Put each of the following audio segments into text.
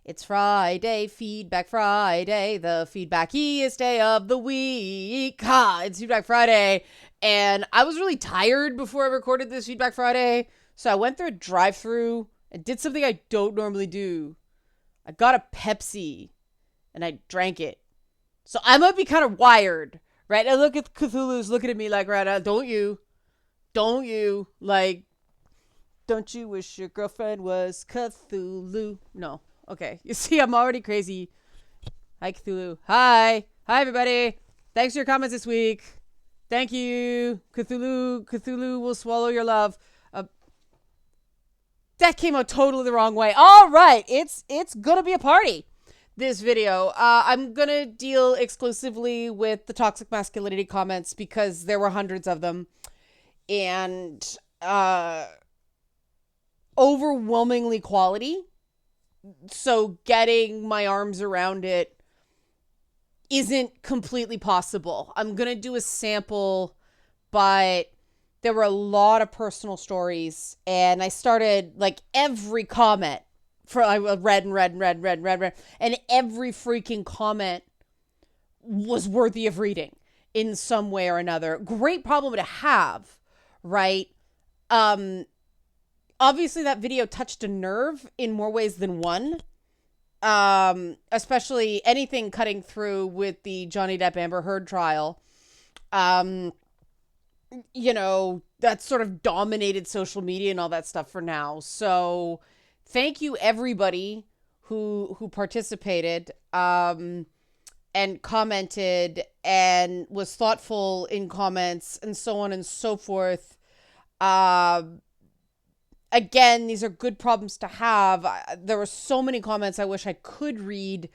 It's Friday, Feedback Friday, the feedbackiest day of the week. It's Feedback Friday. And I was really tired before I recorded this Feedback Friday. So I went through a drive-through and did something I don't normally do. I got a Pepsi and I drank it. So I might be kind of wired, right? I look at Cthulhu's looking at me like, right now, don't you? Don't you? Like, don't you wish your girlfriend was Cthulhu? No. Okay. You see, I'm already crazy. Hi, Cthulhu. Hi. Hi, everybody. Thanks for your comments this week. Thank you. Cthulhu. Cthulhu will swallow your love. That came out totally the wrong way. All right. It's going to be a party, this video. I'm going to deal exclusively with the toxic masculinity comments because there were hundreds of them. And overwhelmingly quality. So getting my arms around it isn't completely possible. I'm going to do a sample, but there were a lot of personal stories. And I started like every comment I read. And every freaking comment was worthy of reading in some way or another. Great problem to have, right? Obviously that video touched a nerve in more ways than one. Especially anything cutting through with the Johnny Depp Amber Heard trial. That sort of dominated social media and all that stuff for now. So thank you everybody who participated, and commented and was thoughtful in comments and so on and so forth. Again, these are good problems to have. There were so many comments I wish I could read.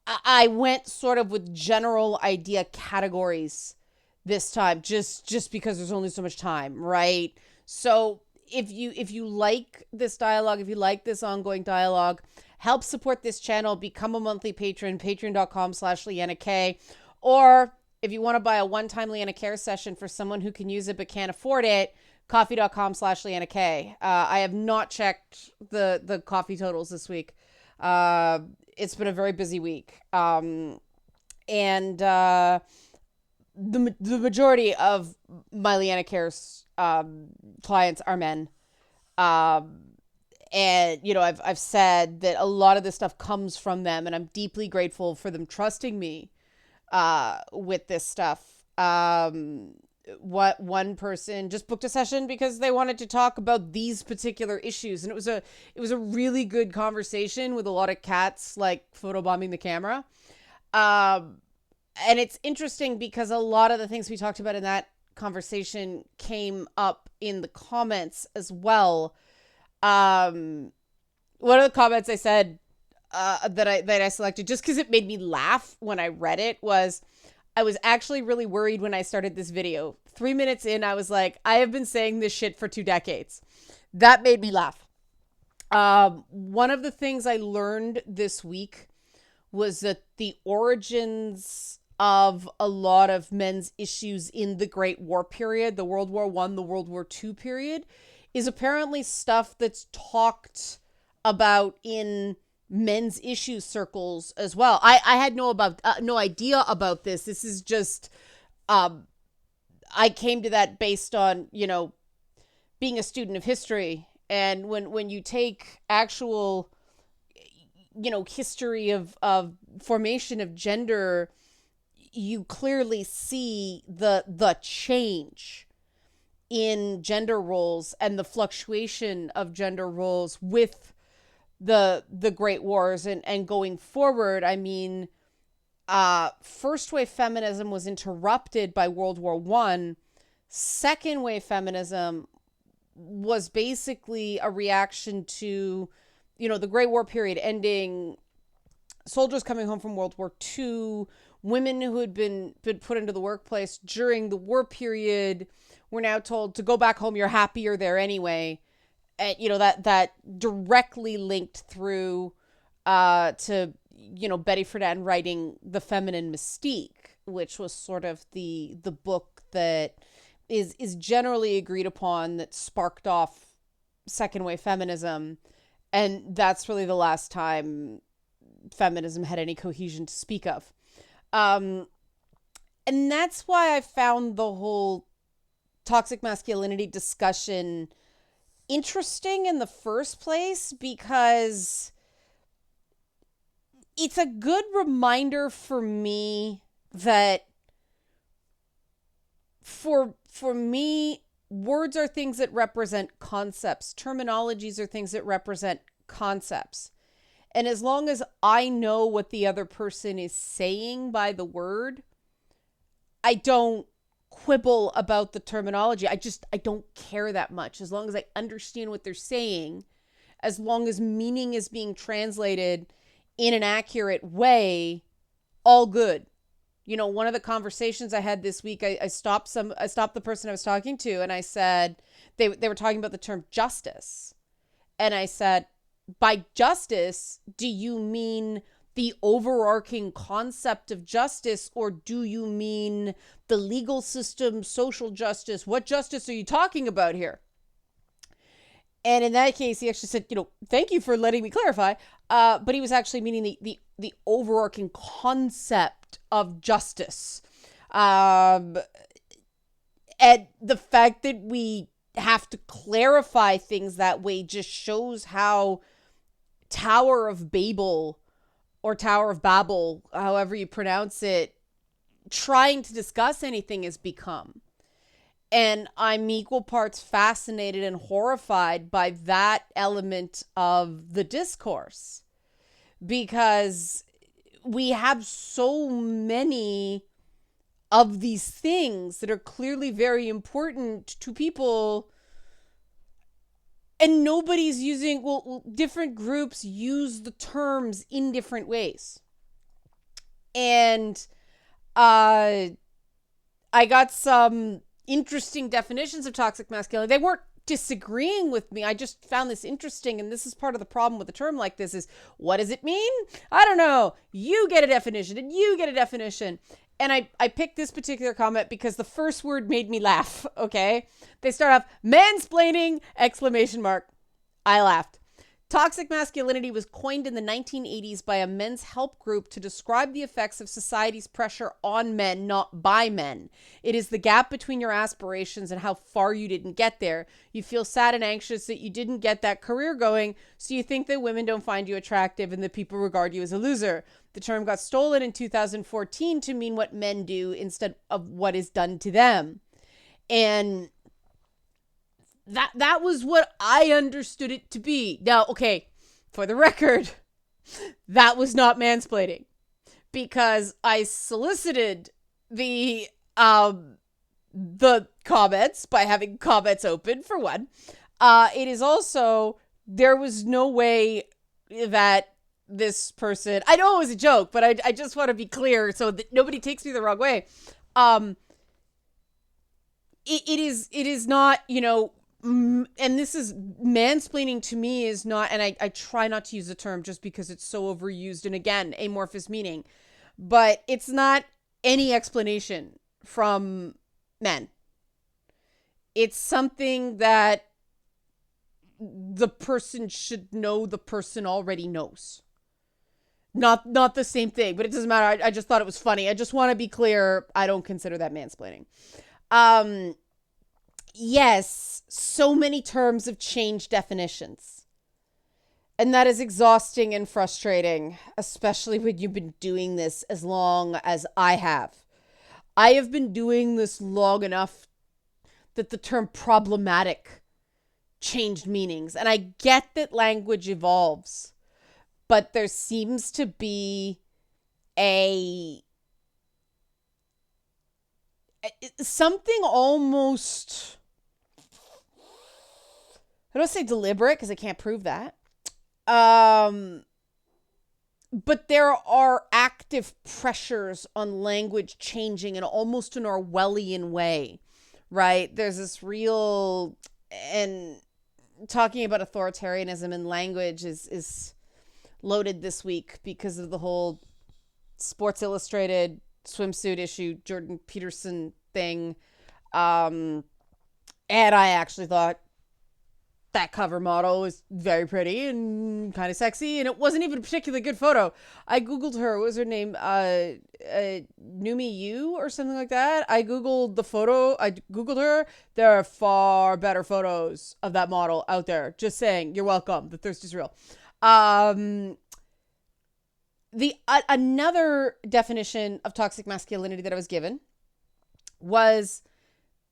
I went sort of with general idea categories this time, just because there's only so much time, right? So if you like this dialogue, if you like this ongoing dialogue, help support this channel, become a monthly patron, patreon.com/Leanna K. Or if you want to buy a one-time Leanna Care session for someone who can use it but can't afford it, coffee.com/Leanna K. I have not checked the coffee totals this week. It's been a very busy week. And the majority of my Leanna Care's clients are men. And, I've said that a lot of this stuff comes from them, and I'm deeply grateful for them trusting me with this stuff. One person just booked a session because they wanted to talk about these particular issues, and it was a really good conversation with a lot of cats like photobombing the camera. And it's interesting because a lot of the things we talked about in that conversation came up in the comments as well. One of the comments I said that I selected just because it made me laugh when I read it was, I was actually really worried when I started this video. 3 minutes in, I was like, I have been saying this shit for 2 decades. That made me laugh. One of the things I learned this week was that the origins of a lot of men's issues in the Great War period, the World War I, the World War II period, is apparently stuff that's talked about in men's issues circles as well. I had no idea about this. This is just, I came to that based on, being a student of history. And when you take actual, history of formation of gender, you clearly see the change in gender roles and the fluctuation of gender roles with the Great Wars and going forward. I mean, first wave feminism was interrupted by World War I. Second wave feminism was basically a reaction to, the Great War period ending, soldiers coming home from World War II, women who had been put into the workplace during the war period were now told to go back home. You're happier there anyway. And, that directly linked through to, Betty Friedan writing The Feminine Mystique, which was sort of the book that is generally agreed upon that sparked off second wave feminism And that's really the last time feminism had any cohesion to speak of. Um, and that's why I found the whole toxic masculinity discussion interesting in the first place, because it's a good reminder for me that for me, words are things that represent concepts. Terminologies are things that represent concepts. And as long as I know what the other person is saying by the word, I don't quibble about the terminology. I don't care that much. As long as I understand what they're saying, as long as meaning is being translated in an accurate way, all good. You know, one of the conversations I had this week, I stopped the person I was talking to, and I said, they were talking about the term justice. And I said, by justice, do you mean the overarching concept of justice, or do you mean the legal system, social justice? What justice are you talking about here? And in that case, he actually said, thank you for letting me clarify. But he was actually meaning the overarching concept of justice. And the fact that we have to clarify things that way just shows how Tower of Babel or Tower of Babel, however you pronounce it, trying to discuss anything has become. And I'm equal parts fascinated and horrified by that element of the discourse, because we have so many of these things that are clearly very important to people, and nobody's using, different groups use the terms in different ways. And I got some interesting definitions of toxic masculinity. They weren't disagreeing with me. I just found this interesting, and this is part of the problem with a term like this is, what does it mean? I don't know. You get a definition, and you get a definition. And I picked this particular comment because the first word made me laugh, okay? They start off, mansplaining, exclamation mark. I laughed. Toxic masculinity was coined in the 1980s by a men's help group to describe the effects of society's pressure on men, not by men. It is the gap between your aspirations and how far you didn't get there. You feel sad and anxious that you didn't get that career going, so you think that women don't find you attractive and that people regard you as a loser. The term got stolen in 2014 to mean what men do instead of what is done to them. And that was what I understood it to be. Now, okay, for the record, that was not mansplaining, because I solicited the comments by having comments open, for one. It is also, there was no way that this person, I know it was a joke, but I just want to be clear so that nobody takes me the wrong way. It is not, and this is, mansplaining to me is not, and I try not to use the term just because it's so overused, and again, amorphous meaning, but it's not any explanation from men. It's something that the person should know the person already knows. Not the same thing, but it doesn't matter. I just thought it was funny. I just want to be clear. I don't consider that mansplaining. Yes, so many terms have changed definitions. And that is exhausting and frustrating, especially when you've been doing this as long as I have. I have been doing this long enough that the term problematic changed meanings. And I get that language evolves, but there seems to be something almost, I don't say deliberate because I can't prove that. But there are active pressures on language changing in almost an Orwellian way, right? There's this real, and talking about authoritarianism in language is loaded this week because of the whole Sports Illustrated swimsuit issue, Jordan Peterson thing. And I actually thought that cover model was very pretty and kind of sexy, and it wasn't even a particularly good photo. I Googled her. What was her name? Numi Yu or something like that. I Googled the photo. I Googled her. There are far better photos of that model out there. Just saying. You're welcome. The thirst is real. The another definition of toxic masculinity that I was given was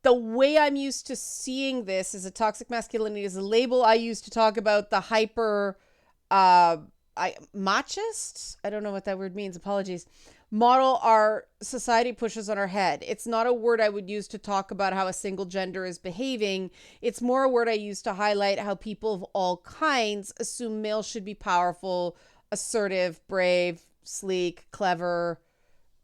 the way I'm used to seeing this as a toxic masculinity is a label I use to talk about the hyper machist. I don't know what that word means. Apologies. Model our society pushes on our head. It's not a word I would use to talk about how a single gender is behaving. It's more a word I use to highlight how people of all kinds assume males should be powerful, assertive, brave, sleek, clever,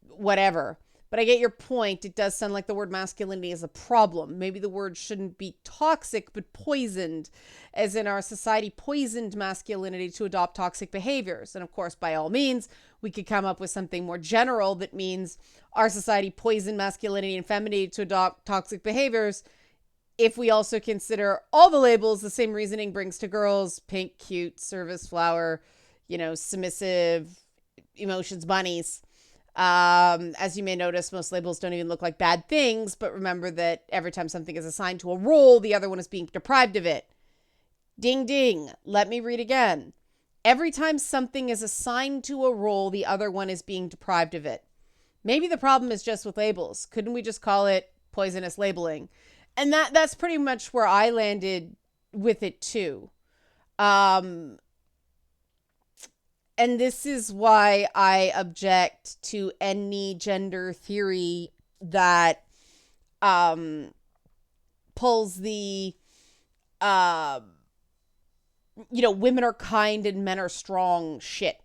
whatever. But I get your point. It does sound like the word masculinity is a problem. Maybe the word shouldn't be toxic, but poisoned, as in our society poisoned masculinity to adopt toxic behaviors. And of course, by all means, we could come up with something more general that means our society poisoned masculinity and femininity to adopt toxic behaviors. If we also consider all the labels the same reasoning brings to girls: pink, cute, service, flower, submissive, emotions, bunnies. As you may notice, most labels don't even look like bad things, but remember that every time something is assigned to a role, the other one is being deprived of it. Ding, ding. Let me read again. Every time something is assigned to a role, the other one is being deprived of it. Maybe the problem is just with labels. Couldn't we just call it poisonous labeling? And that's pretty much where I landed with it too. And this is why I object to any gender theory that pulls the, women are kind and men are strong shit.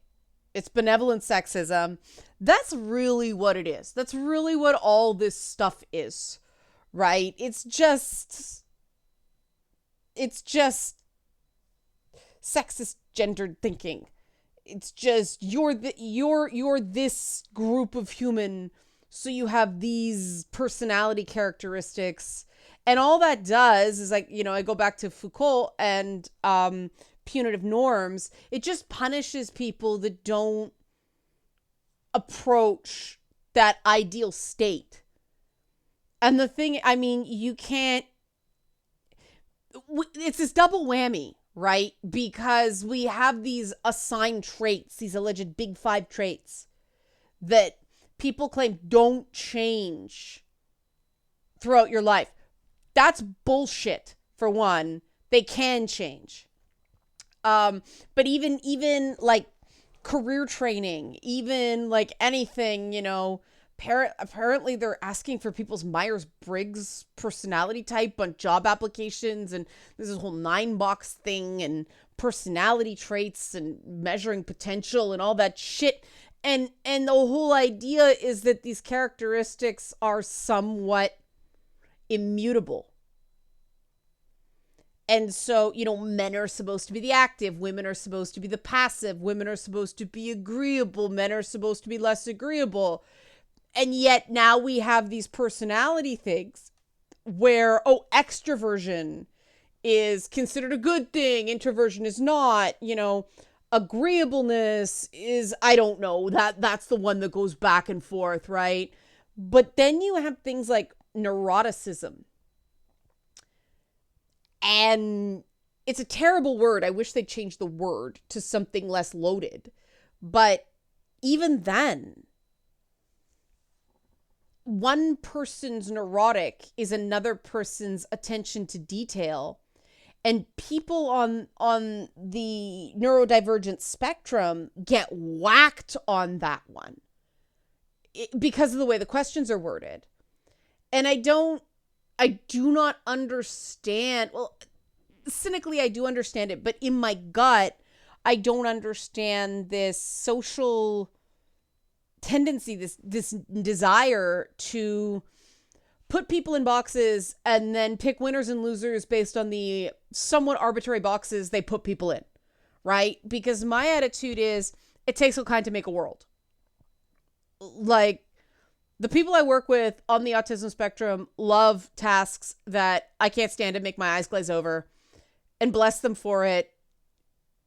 It's benevolent sexism. That's really what it is. That's really what all this stuff is, right? It's just sexist gendered thinking. It's just you're this group of human, so you have these personality characteristics, and all that does is, like, I go back to Foucault and punitive norms. It just punishes people that don't approach that ideal state. And the thing, you can't. It's this double whammy. Right? Because we have these assigned traits, these alleged big five traits that people claim don't change throughout your life. That's bullshit, for one. They can change. But even like career training, even like anything, apparently they're asking for people's Myers-Briggs personality type on job applications, and there's this whole 9-box thing and personality traits and measuring potential and all that shit. And the whole idea is that these characteristics are somewhat immutable. And so, men are supposed to be the active, women are supposed to be the passive, women are supposed to be agreeable, men are supposed to be less agreeable. And yet now we have these personality things where, extroversion is considered a good thing. Introversion is not, agreeableness is, I don't know, that's the one that goes back and forth, right? But then you have things like neuroticism. And it's a terrible word. I wish they'd change the word to something less loaded. But even then, one person's neurotic is another person's attention to detail, and people on the neurodivergent spectrum get whacked on that one because of the way the questions are worded. And I do not understand. Well, cynically, I do understand it, but in my gut, I don't understand this social tendency, this desire to put people in boxes and then pick winners and losers based on the somewhat arbitrary boxes they put people in, right? Because my attitude is, it takes all kind to make a world. Like, the people I work with on the autism spectrum love tasks that I can't stand and make my eyes glaze over. and bless them for it.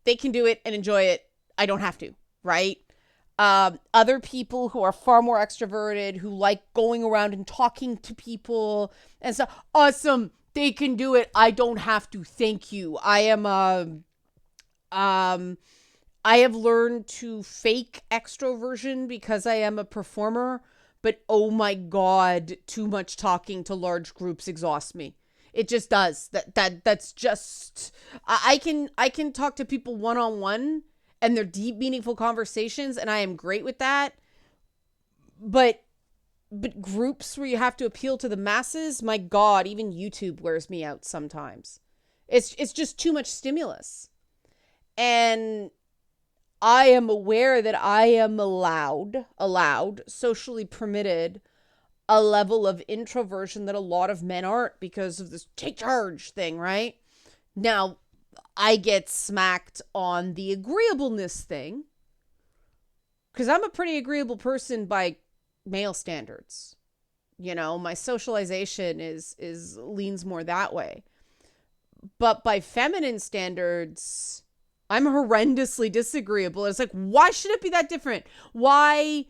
They can do it and enjoy it. I don't have to, right? Other people who are far more extroverted, who like going around and talking to people and stuff, awesome. They can do it. I don't have to. Thank you. I have learned to fake extroversion because I am a performer, but oh my God, too much talking to large groups exhausts me. It just does. That's just, I can talk to people one-on-one and they're deep, meaningful conversations, and I am great with that. But groups where you have to appeal to the masses, my God, even YouTube wears me out sometimes. It's just too much stimulus. And I am aware that I am allowed, socially permitted, a level of introversion that a lot of men aren't because of this take charge thing, right? Now, I get smacked on the agreeableness thing because I'm a pretty agreeable person by male standards. You know, my socialization is leans more that way. But by feminine standards, I'm horrendously disagreeable. It's like, why should it be that different? Why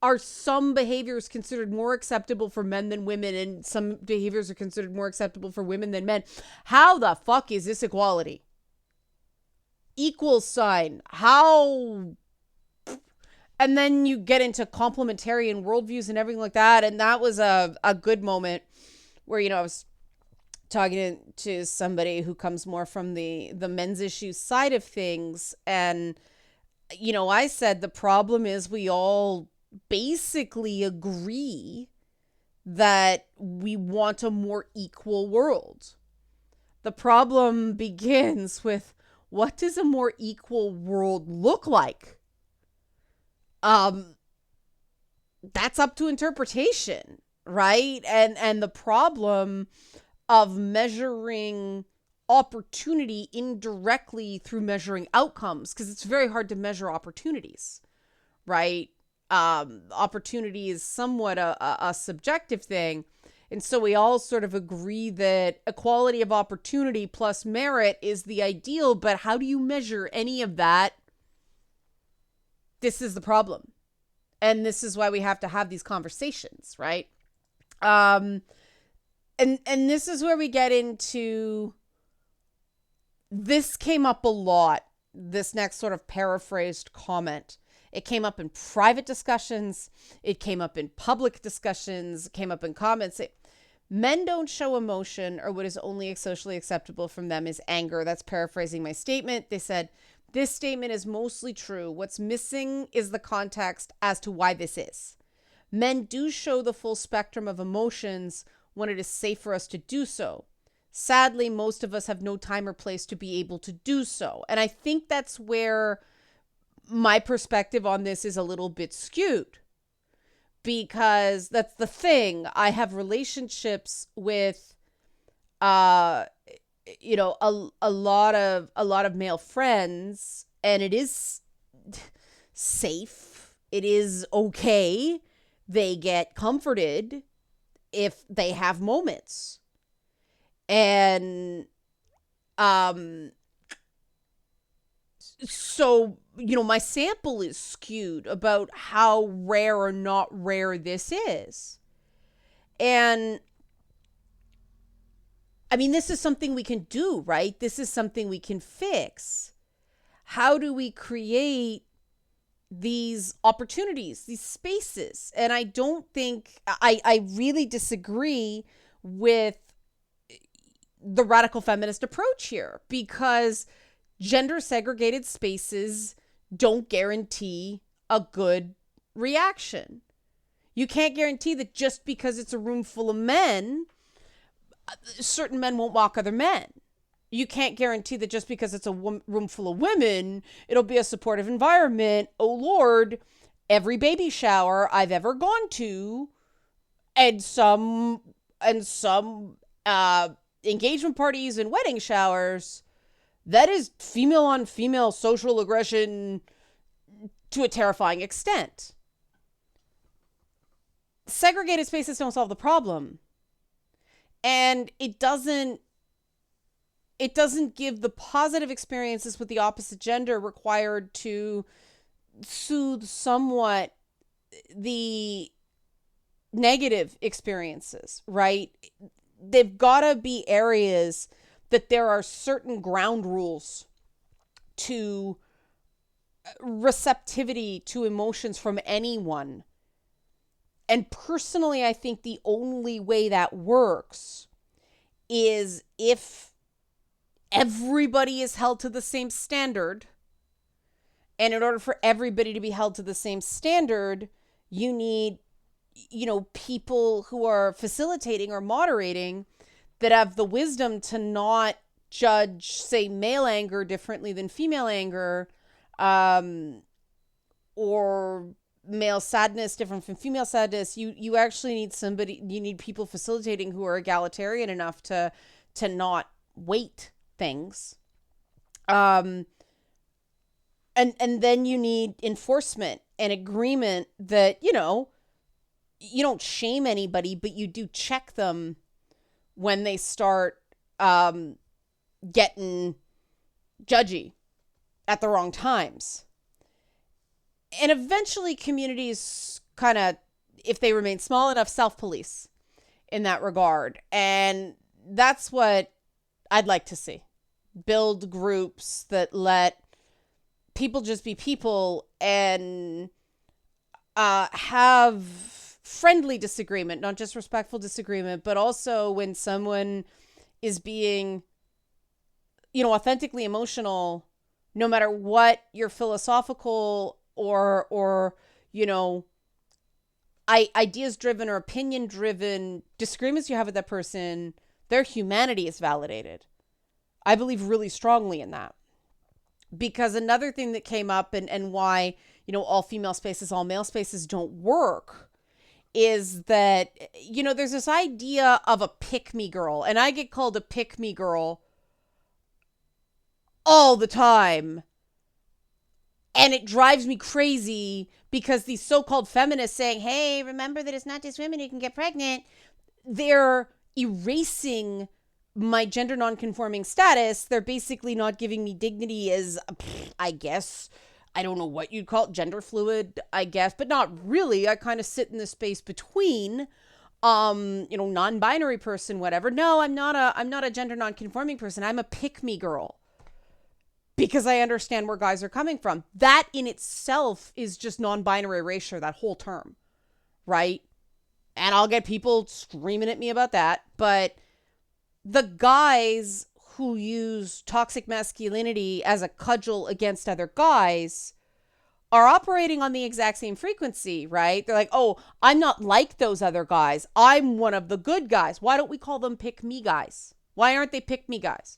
are some behaviors considered more acceptable for men than women, and some behaviors are considered more acceptable for women than men? How the fuck is this equality? Equal sign. How? And then you get into complementarian worldviews and everything like that. And that was a good moment where, you know, I was talking to somebody who comes more from the men's issues side of things. And, you know, I said the problem is we all basically agree that we want a more equal world. The problem begins with, what does a more equal world look like? That's up to interpretation, right? And the problem of measuring opportunity indirectly through measuring outcomes, because it's very hard to measure opportunities, right? Opportunity is somewhat a subjective thing. And so we all sort of agree that equality of opportunity plus merit is the ideal, but how do you measure any of that? This is the problem. And this is why we have to have these conversations, right? And this is where we get into, this came up a lot, this next sort of paraphrased comment. It came up in private discussions. It came up in public discussions. It came up in comments. Men don't show emotion, or what is only socially acceptable from them is anger. That's paraphrasing my statement. They said, this statement is mostly true. What's missing is the context as to why this is. Men do show the full spectrum of emotions when it is safe for us to do so. Sadly, most of us have no time or place to be able to do so. And I think that's where my perspective on this is a little bit skewed, because that's the thing. I have relationships with, you know, a lot of male friends, and it is safe. It is okay. They get comforted if they have moments. And, so, you know, my sample is skewed about how rare or not rare this is. And I mean, this is something we can do, right? This is something we can fix. How do we create these opportunities, these spaces? And I don't think, I really disagree with the radical feminist approach here, because gender segregated spaces don't guarantee a good reaction. You can't guarantee that just because it's a room full of men, certain men won't mock other men. You can't guarantee that just because it's a room full of women, it'll be a supportive environment. Oh Lord, every baby shower I've ever gone to, and some engagement parties and wedding showers, that is female on female social aggression to a terrifying extent. Segregated spaces don't solve the problem. And it doesn't it doesn't give the positive experiences with the opposite gender required to soothe somewhat the negative experiences, right? They've got to be areas that there are certain ground rules to receptivity to emotions from anyone. And personally, I think the only way that works is if everybody is held to the same standard. And in order for everybody to be held to the same standard, you need, people who are facilitating or moderating that have the wisdom to not judge, say, male anger differently than female anger, or male sadness different from female sadness. You actually need people facilitating who are egalitarian enough to not weight things. And then you need enforcement and agreement that, you don't shame anybody, but you do check them when they start getting judgy at the wrong times. And eventually communities kind of, if they remain small enough, self-police in that regard. And that's what I'd like to see. Build groups that let people just be people and have friendly disagreement, not just respectful disagreement, but also when someone is being, authentically emotional, no matter what your philosophical or ideas driven or opinion driven disagreements you have with that person, their humanity is validated. I believe really strongly in that. Because another thing that came up and why, all female spaces, all male spaces don't work is that, there's this idea of a pick-me girl. And I get called a pick-me girl all the time. And it drives me crazy because these so-called feminists saying, hey, remember that it's not just women who can get pregnant. They're erasing my gender non-conforming status. They're basically not giving me dignity as, I guess, I don't know what you'd call it, gender fluid, I guess, but not really. I kind of sit in the space between, non-binary person, whatever. No, I'm not a gender non-conforming person. I'm a pick-me girl because I understand where guys are coming from. That in itself is just non-binary erasure, that whole term, right? And I'll get people screaming at me about that, but the guys who use toxic masculinity as a cudgel against other guys are operating on the exact same frequency, right? They're like, oh, I'm not like those other guys. I'm one of the good guys. Why don't we call them pick me guys? Why aren't they pick me guys?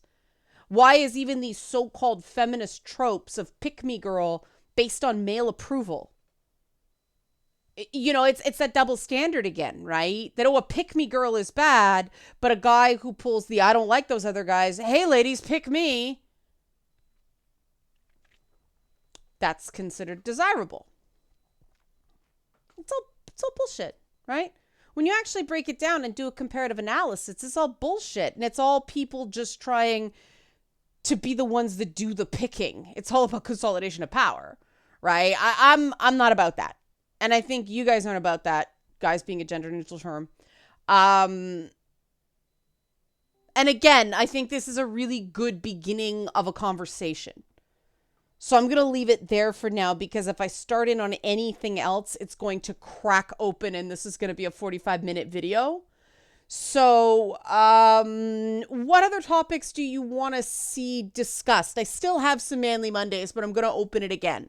Why is even these so-called feminist tropes of pick me girl based on male approval? It's that double standard again, right? That, a pick-me girl is bad, but a guy who pulls the I don't like those other guys, hey, ladies, pick me, that's considered desirable. It's all bullshit, right? When you actually break it down and do a comparative analysis, it's all bullshit. And it's all people just trying to be the ones that do the picking. It's all about consolidation of power, right? I'm not about that. And I think you guys aren't about that, guys being a gender neutral term. And again, I think this is a really good beginning of a conversation. So I'm going to leave it there for now, because if I start in on anything else, it's going to crack open and this is going to be a 45-minute video. So what other topics do you want to see discussed? I still have some Manly Mondays, but I'm going to open it again.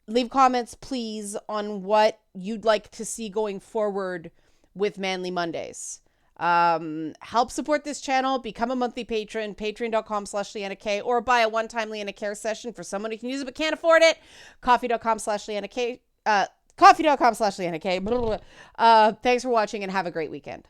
Leave comments, please, on what you'd like to see going forward with Manly Mondays. Help support this channel. Become a monthly patron, patreon.com/Leanna K, or buy a one-time Leanna Care session for someone who can use it but can't afford it. Coffee.com/Leanna K. Coffee.com/Leanna K. Thanks for watching and have a great weekend.